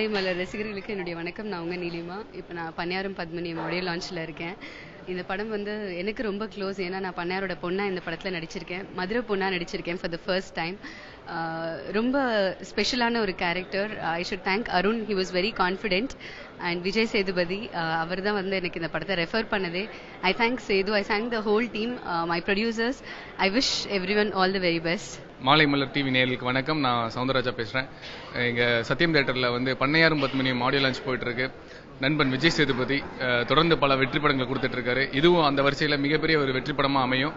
மாலை மலர் ரசிகர்களுக்கு என்னுடைய வணக்கம். நான் உங்கள் நீலிமா. இப்போ நான் பன்னியாரும் பத்மினியும் ஆடியோ லான்ச்சில் இருக்கேன். இந்த படம் வந்து எனக்கு ரொம்ப க்ளோஸ். ஏன்னா நான் பன்னியாரோட பொண்ணாக இந்த படத்தில் நடிச்சிருக்கேன், மதுரை பொண்ணாக நடிச்சிருக்கேன் ஃபார் த ஃபர்ஸ்ட் டைம். ரொம்ப ஸ்பெஷலான ஒரு character. I should thank Arun. He was very confident. And Vijay Sethupathi அவர் தான் வந்து எனக்கு இந்த படத்தை ரெஃபர் பண்ணதே. I thank Sethu, I thank the whole team, my producers. I wish everyone all the very best. Maalai Malar TV நேயர்களுக்கு வணக்கம். நான் சவுந்தரராஜா பேசுகிறேன். எங்கள் சத்யம் தேட்டரில் வந்து பண்ணையாரும் பத்மினியும் ஆடியோ லான்ச் போயிட்டுருக்கு. நண்பன் விஜய் சேதுபதி தொடர்ந்து பல வெற்றி படங்களை கொடுத்துட்ருக்காரு. இதுவும் அந்த வரிசையில் மிகப்பெரிய ஒரு வெற்றி படமாக அமையும்.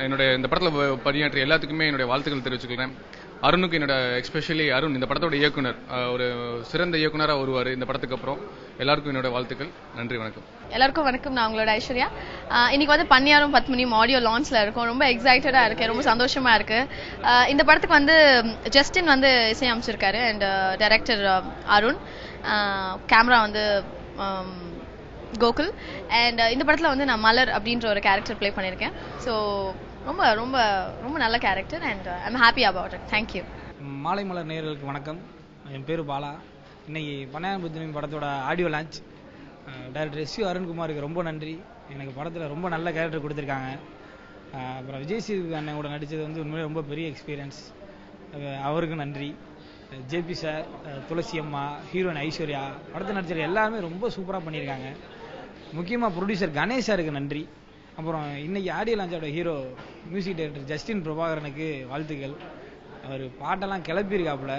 என்னுடைய இந்த படத்தில் பணியாற்றிய எல்லாத்துக்குமே என்னுடைய வாழ்த்துக்கள் தெரிவிச்சுக்கிறேன். அருணுக்கு என்னோட எஸ்பெஷலி அருண் இந்த படத்தோட இயக்குனர், ஒரு சிறந்த இயக்குனராக வருவார் இந்த படத்துக்கு அப்புறம். எல்லாருக்கும் என்னோட வாழ்த்துக்கள். நன்றி, வணக்கம். எல்லாருக்கும் வணக்கம். நான் உங்களோட ஐஸ்வர்யா. இன்னைக்கு வந்து பன்னியாரும் பத்மினியும் ஆடியோ லான்ச்ல இருக்கும். ரொம்ப எக்ஸைட்டடா இருக்கு, ரொம்ப சந்தோஷமா இருக்கு. இந்த படத்துக்கு வந்து ஜஸ்டின் வந்து இசையமைச்சிருக்காரு அண்ட் டைரக்டர் அருண், கேமரா வந்து கோகுல். அண்ட் இந்த படத்தில் வந்து நான் மலர் அப்படின்ற ஒரு கேரக்டர் ப்ளே பண்ணியிருக்கேன். ஸோ ரொம்ப ரொம்ப ரொம்ப நல்ல character and I'm happy about it. Thank you. மாலை மலர் நேயர்களுக்கு வணக்கம். என் பேர் பாலா. இன்னைக்கு பன்னியாரும் பத்மினியும் படத்தோட audio launch. Director S U அருண்குமாருக்கு ரொம்ப நன்றி. எனக்கு படத்தில் ரொம்ப நல்ல கேரக்டர் கொடுத்துருக்காங்க. அப்புறம் விஜய் சேதுபதி அண்ணன் கூட நடித்தது வந்து உண்மையிலே ரொம்ப பெரிய எக்ஸ்பீரியன்ஸ். அவருக்கு நன்றி. ஜேபி சார், துளசி அம்மா, ஹீரோயின் ஐஸ்வர்யா, படத்தில் நடிச்சது எல்லாருமே ரொம்ப சூப்பராக பண்ணியிருக்காங்க. முக்கியமாக ப்ரொடியூசர் கணேஷ் சாருக்கு நன்றி. அப்புறம் இன்னைக்கு ஆடியோ லான்ச்சோட ஹீரோ மியூசிக் டைரக்டர் ஜஸ்டின் பிரபாகரனுக்கு வாழ்த்துக்கள். அவர் பாட்டெல்லாம் கிளப்பியிருக்காப்புல.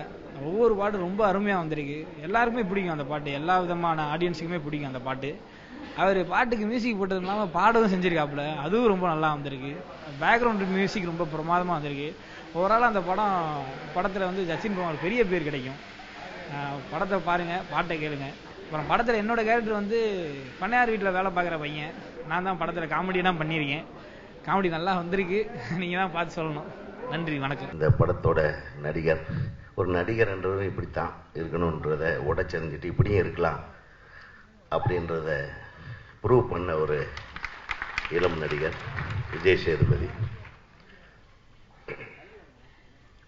ஒவ்வொரு பாட்டு ரொம்ப அருமையாக வந்திருக்கு. எல்லாருக்குமே பிடிக்கும் அந்த பாட்டு, எல்லா விதமான ஆடியன்ஸுக்குமே பிடிக்கும் அந்த பாட்டு. அவர் பாட்டுக்கு மியூசிக் போட்டது இல்லாமல் பாடவும் செஞ்சுருக்காப்புல, அதுவும் ரொம்ப நல்லா வந்திருக்கு. பேக்ரவுண்டு மியூசிக் ரொம்ப பிரமாதமாக வந்திருக்கு. ஓவரால் அந்த படத்தில் வந்து ஜஸ்டின் பிரபாகர் பெரிய பேர் கிடைக்கும். படத்தை பாருங்கள், பாட்டை கேளுங்க. அப்புறம் படத்தில் என்னோட கேரக்டர் வந்து பண்ணையார் வீட்டில் வேலை பார்க்குற பையன். நான் தான் படத்தில் காமெடியெல்லாம் பண்ணியிருக்கேன். காமெடி நல்லா வந்திருக்கு, நீங்கள் தான் பார்த்து சொல்லணும். நன்றி, வணக்கம். இந்த படத்தோட நடிகர், ஒரு நடிகர் என்றவர் இப்படித்தான் இருக்கணுன்றதை உடச்செறிஞ்சிட்டு இப்படியும் இருக்கலாம் அப்படின்றத ப்ரூவ் பண்ண ஒரு இளம் நடிகர் விஜய் சேதுபதி.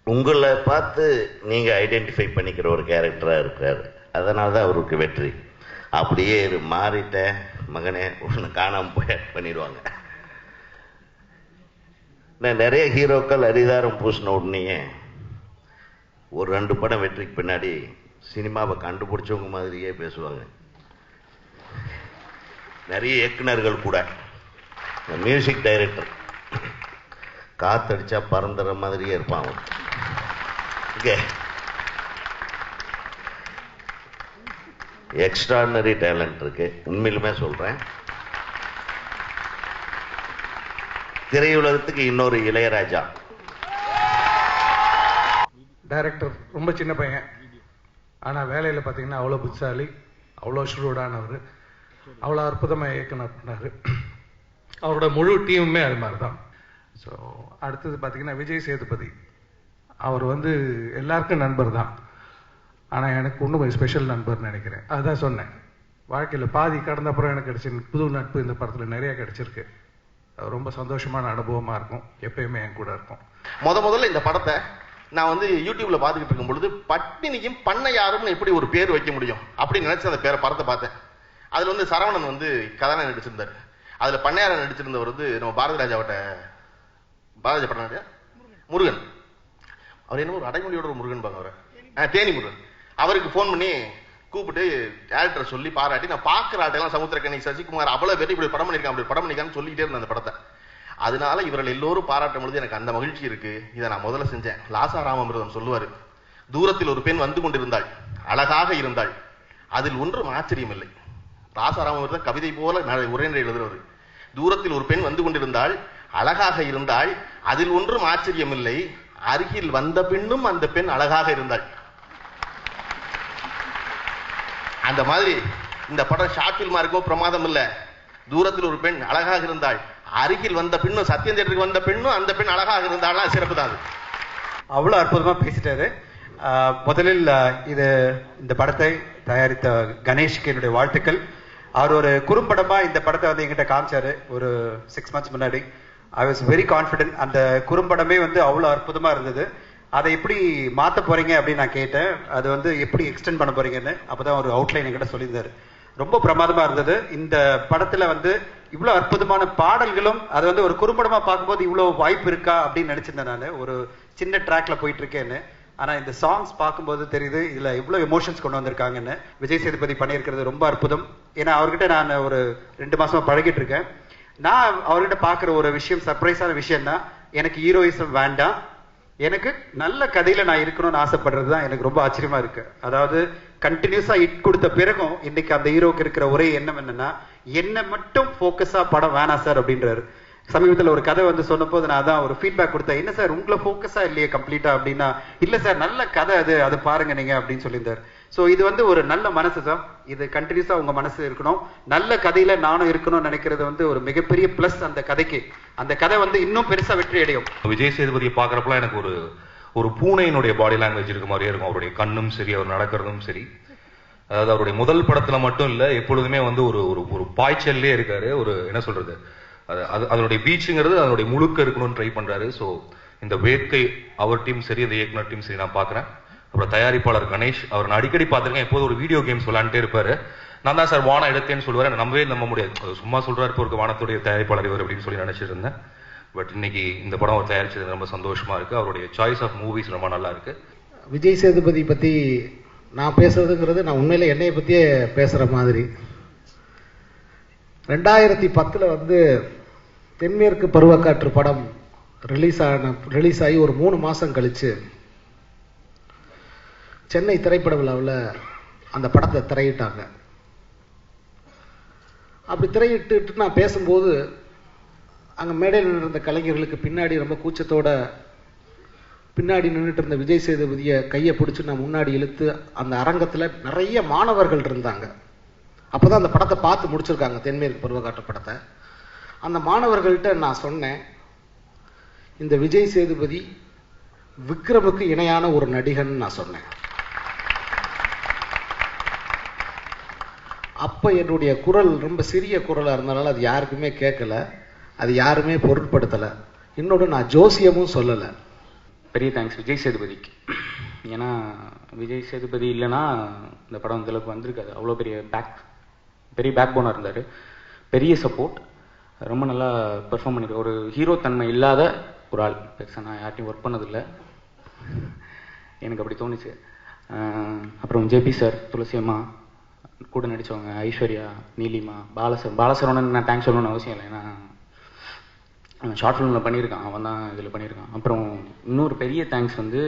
உங்களை பார்த்து நீங்கள் ஐடென்டிஃபை பண்ணிக்கிற ஒரு கேரக்டராக இருக்கார். அதனால தான் அவருக்கு வெற்றி. அப்படியே மாறிட்ட மகனே ஒன்று காணாமல் போய் பண்ணிடுவாங்க. நிறைய ஹீரோக்கள் அரிதாரம் பூசின உடனே ஒரு 2 படம் வெற்றிக்கு பின்னாடி சினிமாவை கண்டுபிடிச்சவங்க மாதிரியே பேசுவாங்க. நிறைய இயக்குனர்கள் கூட, மியூசிக் டைரக்டர் காத்தடிச்சா பறந்துற மாதிரியே இருப்பாங்க. எக்ஸ்ட்ராடினரி டேலண்ட் இருக்கு, உண்மையிலுமே சொல்றேன். திரையுலகத்துக்கு இன்னொரு இளையராஜா. டைரக்டர் ரொம்ப சின்ன பையன், ஆனால் வேலையில் பார்த்தீங்கன்னா அவ்வளோ புத்திசாலி, அவ்வளோ ஷுரூடானவர், அவ்வளோ அற்புதமாக இயக்குனர் பண்ணார். அவரோட முழு டீமுமே அது மாதிரி தான். ஸோ அடுத்தது பார்த்தீங்கன்னா விஜய் சேதுபதி. அவர் வந்து எல்லாருக்கும் நண்பர் தான், ஆனால் எனக்கு இன்னும் கொஞ்சம் ஸ்பெஷல் நண்பர்னு நினைக்கிறேன். அதுதான் சொன்னேன், வாழ்க்கையில் பாதி கடந்த அப்புறம் எனக்கு கிடைச்ச புது நட்பு இந்த படத்தில் நிறைய கிடைச்சிருக்கு. ரொம்ப சந்தோஷமான அனுபவமாக இருக்கும், எப்பயுமே என் கூட இருக்கும். முதல்ல இந்த படத்தை நான் வந்து யூடியூப்ல பார்த்துக்கிட்டு இருக்கும் பொழுது பட்டினிக்கும் பண்ணையாரும்னு எப்படி ஒரு பேர் வைக்க முடியும் அப்படின்னு நினைச்சு அந்த படத்தை பார்த்தேன். அதுல வந்து சரவணன் வந்து கதாநாயகன் நடிச்சிருந்தாரு. அதுல பண்ணையாரன் நடிச்சிருந்தவர் வந்து நம்ம பாரதி ராஜா படம் முருகன். அவர் என்ன ஒரு அடைமொழியோட ஒரு முருகன் பாங்க, அவரை தேனி முருகன். அவருக்கு போன் பண்ணி கூப்பிட்டு டேரக்டர் சொல்லி பாராட்டி, நான் பார்க்குற ஆட்டையெல்லாம் சமுத்திரக்கனி, சசிகுமார் அவ்வளவு பேர் இப்படி படம் பண்ணியிருக்கான், அப்படி படம் பண்ணிருக்கான்னு சொல்லிக்கிட்டே இருந்தேன் அந்த படத்தை. அதனால இவர்கள் எல்லோரும் பாராட்டும் பொழுது எனக்கு அந்த மகிழ்ச்சி இருக்கு. இதை நான் முதல்ல செஞ்சேன். லாசா ராமமிர்தம் சொல்லுவாரு, தூரத்தில் ஒரு பெண் வந்து கொண்டிருந்தாள், அழகாக இருந்தாள், அதில் ஒன்றும் ஆச்சரியம் இல்லை. லாசா ராமமிர்தம் கவிதை போல உரைநடை எழுதுறவர். தூரத்தில் ஒரு பெண் வந்து கொண்டிருந்தாள், அழகாக இருந்தாள், அதில் ஒன்றும் ஆச்சரியம் இல்லை, அருகில் வந்த பெண்ணும் அந்த பெண் அழகாக இருந்தாள். அந்த மாதிரி இந்த படம் ஷார்ட் பிலிமா இருக்கும், பிரமாதம் இல்ல. தூரத்தில் ஒரு பெண் அழகாக இருந்தாள், அருகில் வந்த பெண்ணும், சத்தியம் தேட்டருக்கு வந்த பெண்ணும் அந்த பெண் அழகாக இருந்தாலும் சிறப்பு தான். அவ்வளவு அற்புதமா பேசிட்டாரு. முதலில் இந்த படத்தை தயாரித்த கணேஷ்க்கு என்னுடைய வாழ்த்துக்கள். அவர் ஒரு குறும்படமா இந்த படத்தை வந்து எங்கிட்ட காமிச்சாரு ஒரு 6 months முன்னாடி. I was very confident. அந்த குறும்படமே வந்து அவ்வளோ அற்புதமா இருந்தது. அதை எப்படி மாற்ற போறீங்க அப்படின்னு நான் கேட்டேன். அது வந்து எப்படி எக்ஸ்டெண்ட் பண்ண போறீங்கன்னு அப்பதான் ஒரு அவுட்லைன் என்கிட்ட சொல்லியிருந்தாரு. ரொம்ப பிரமாதமா இருந்தது. இந்த படத்துல வந்து இவ்வளவு அற்புதமான பாடல்களும் அது வந்து ஒரு குறும்படமா பார்க்கும்போது இவ்வளவு வாய்ப்பு இருக்கா அப்படின்னு நினைச்சிருந்தேன். நான் ஒரு சின்ன ட்ராக்ல போயிட்டு இருக்கேன்னு. ஆனா இந்த சாங்ஸ் பார்க்கும்போது தெரியுது இதுல இவ்வளவு எமோஷன்ஸ் கொண்டு வந்திருக்காங்கன்னு. விஜய் சேதுபதி பண்ணியிருக்கிறது ரொம்ப அற்புதம். ஏன்னா அவர்கிட்ட நான் ஒரு 2 மாசமா பழகிட்டு இருக்கேன். நான் அவர்கிட்ட பாக்குற ஒரு விஷயம், சர்ப்ரைஸான விஷயம் தான், எனக்கு ஹீரோயிசம் வேண்டாம், எனக்கு நல்ல கதையில நான் இருக்கணும்னு ஆசைப்படுறது தான் எனக்கு ரொம்ப ஆச்சரியமா இருக்கு. அதாவது கண்டினியூஸா ஹிட் கொடுத்த பிறகும் இன்னைக்கு அந்த ஹீரோக்கு இருக்கிற ஒரே எண்ணம் என்னன்னா, என்ன மட்டும் போக்கஸா படம் வேணாம் சார் அப்படின்றாரு. சமீபத்தில் ஒரு கதை வந்து சொன்ன போது நான் அதான் ஒரு ஃபீட்பேக் கொடுத்தேன். என்ன சார் உங்களை போக்கஸா இல்லையே கம்ப்ளீட்டா அப்படின்னா, இல்ல சார் நல்ல கதை அது பாருங்க நீங்க அப்படின்னு சொல்லியிருந்தாரு. ஸோ இது வந்து ஒரு நல்ல மனசு தான். இது கண்டினியூஸா உங்க மனசு இருக்கணும். நல்ல கதையில நானும் இருக்கணும்னு நினைக்கிறது வந்து ஒரு மிகப்பெரிய பிளஸ் அந்த கதைக்கு. அந்த கதை வந்து இன்னும் பெருசா வெற்றி அடையும். விஜய் சேதுபதியை பாக்குறப்பலாம் எனக்கு ஒரு பூனையினுடைய பாடி லாங்குவேஜ் இருக்க மாதிரியே இருக்கும். அவருடைய கண்ணும் சரி, அவர் நடக்கிறதும் சரி. அதாவது அவருடைய முதல் படத்துல மட்டும் இல்ல, எப்பொழுதுமே வந்து ஒரு பாய்ச்சல்லே இருக்காரு. ஒரு என்ன சொல்றது, அதனுடைய பீச்சுங்கிறது அதனுடைய முழுக்க இருக்கணும்னு ட்ரை பண்றாரு. ஸோ இந்த வேட்கை அவர் டீம் சரி, இந்த இயக்குனர் டீம் சரி நான் பாக்குறேன். அப்புறம் தயாரிப்பாளர் கணேஷ், அவர் நான் அடிக்கடி பார்த்திருக்கேன். எப்போது ஒரு வீடியோ கேம்ஸ் விளையாண்டே இருப்பாரு. நான் தான் சார் வானம் எடுத்தேன்னு சொல்லுவாரு. நம்ப முடியாது, சும்மா சொல்றாரு இப்போ ஒரு வானத்துடைய தயாரிப்பாளர் இவர் அப்படின்னு சொல்லி நினைச்சிட்டு இருந்தேன். பட் இன்னைக்கு இந்த படம் அவர் தயாரிச்சது ரொம்ப சந்தோஷமா இருக்கு. அவருடைய சாய்ஸ் ஆஃப் மூவிஸ் ரொம்ப நல்லா இருக்கு. விஜய் சேதுபதி பத்தி நான் பேசுறதுங்கிறது நான் உண்மையில என்னைய பத்தியே பேசுற மாதிரி. 2010 வந்து தென்மேற்கு பருவக்காற்று படம் ரிலீஸ் ஆகி ஒரு 3 மாசம் கழிச்சு சென்னை திரைப்பட விழாவில் அந்த படத்தை திரையிட்டாங்க. அப்படி திரையிட்டு நான் பேசும்போது அங்கே மேடையில் நின்ற கலைஞர்களுக்கு பின்னாடி ரொம்ப கூச்சத்தோட பின்னாடி நின்றுட்டு இருந்த விஜய் சேதுபதியை கையை பிடிச்சி நான் முன்னாடி இழுத்து அந்த அரங்கத்தில் நிறைய மாணவர்கள் இருந்தாங்க. அப்போதான் அந்த படத்தை பார்த்து முடிச்சிருக்காங்க, தென்மேற்கு பருவக்காற்று படத்தை. அந்த மாணவர்கள்ட்ட நான் சொன்னேன், இந்த விஜய் சேதுபதி விக்ரமுக்கு இணையான ஒரு நடிகன் நான் சொன்னேன். அப்ப என்னுடைய குரல் ரொம்ப சிறிய குரலா இருந்தனால அது யாருக்குமே கேட்கல, அது யாருமே பொருட்படுத்தல. இன்னொன்று நான் ஜோசியமும் சொல்லல. பெரிய தேங்க்ஸ் விஜய் சேதுபதிக்கு. ஏன்னா விஜய் சேதுபதி இல்லைன்னா இந்த படம் இந்த அளவுக்கு வந்திருக்காது. அவ்வளோ பெரிய பேக் போனாக இருந்தார். பெரிய சப்போர்ட், ரொம்ப நல்லா பெர்ஃபார்ம் பண்ணிருக்காரு. ஒரு ஹீரோ தன்மை இல்லாத ஒரு ஆள். பெருசாக நான் யார்ட்டையும் ஒர்க் பண்ணதில்லை, எனக்கு அப்படி தோணுச்சு. அப்புறம் ஜேபி சார், துளசி அம்மா, கூட நடித்தவங்க ஐஸ்வர்யா, நீலிமா, பாலசரவணன் நான் தேங்க்ஸ் சொல்லணும்னு அவசியம் இல்லை. ஏன்னா ஷார்ட் ஃபிலிமில் பண்ணியிருக்கான், அவன் தான் இதில் பண்ணியிருக்கான். அப்புறம் இன்னொரு பெரிய தேங்க்ஸ் வந்து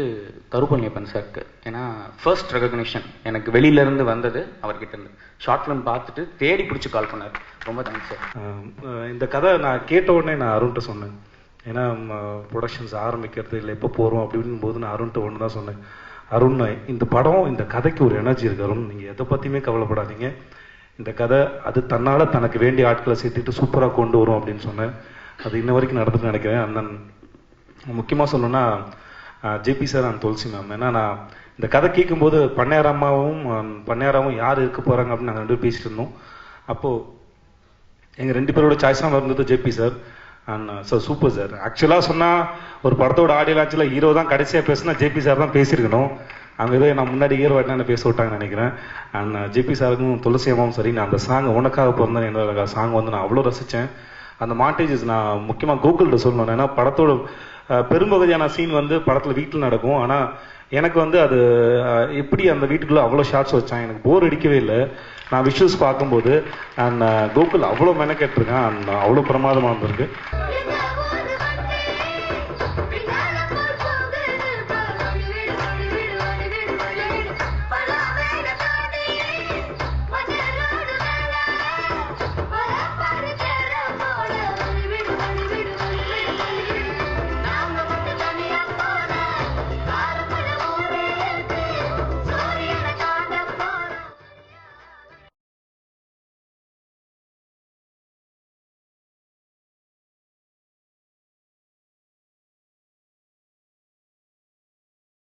கருப்பண்ணியப்பன் சாருக்கு. ஏன்னா ஃபர்ஸ்ட் ரெகக்னிஷன் எனக்கு வெளியிலேருந்து வந்தது அவர்கிட்ட இருந்து. ஷார்ட் ஃபிலிம் பார்த்துட்டு தேடி பிடிச்சி கால் பண்ணார். ரொம்ப தேங்க்ஸ் சார். இந்த கதை நான் கேட்ட உடனே நான் அருண்கிட்ட சொன்னேன். ஏன்னா ப்ரொடக்ஷன்ஸ் ஆரம்பிக்கிறது இல்லை எப்போ போகிறோம் அப்படின்னு போது நான் அருண்கிட்ட ஒன்று தான் சொன்னேன். அருண், இந்த படம், இந்த கதைக்கு ஒரு எனர்ஜி இருக்கு அருண், நீங்கள் எதை பற்றியுமே கவலைப்படாதீங்க. இந்த கதை அது தன்னால் தனக்கு வேண்டிய ஆட்களை சேர்த்துட்டு சூப்பராக கொண்டு வரும் அப்படின்னு சொன்னேன். அது இன்ன வரைக்கும் நடந்துட்டு நினைக்கிறேன். அந்த முக்கியமாக சொல்லணும்னா JP sir and Thulasi ma'am. ஏன்னா நான் இந்த கதை கேட்கும்போது பண்ணையாராவும் யார் இருக்க போகிறாங்க அப்படின்னு நாங்கள் 2 பேரும் பேசிட்டு இருந்தோம். அப்போது எங்கள் 2 பேரோட சாய்ஸாக இருந்தது JP sir and sir. Super sir. ஆக்சுவலாக சொன்னால் ஒரு படத்தோட ஆடியோ லான்ச்சில் ஹீரோ தான் கடைசியாக பேசுனா ஜேபி சார் தான் பேசியிருக்கணும். அவங்க ஏதோ நான் முன்னாடி ஹீரோ என்ன பேச விட்டாங்கன்னு நினைக்கிறேன். அண்ட் ஜேபி சாருக்கும் துளசி அம்மாவும் சரி, நான் அந்த சாங் உனக்காக பிறந்தேன் என்னோட சாங் வந்து நான் அவ்வளோ ரசித்தேன். அந்த மாண்டேஜஸ் நான் முக்கியமாக கூகுள்கிட்ட சொல்லணும். ஏன்னா படத்தோட பெரும்பகுதியான சீன் வந்து படத்தில் வீட்டில் நடக்கும். ஆனால் எனக்கு வந்து அது எப்படி அந்த வீட்டுக்குள்ளே அவ்வளோ ஷார்ட்ஸ் வச்சான், எனக்கு போர் அடிக்கவே இல்லை. நான் விஷுவல்ஸ் பார்க்கும்போது அண்ட் கூகுள் அவ்வளோ மெனக்கெட்டிருக்கேன். அண்ட் அவ்வளோ பிரமாதமாக இருந்திருக்கு.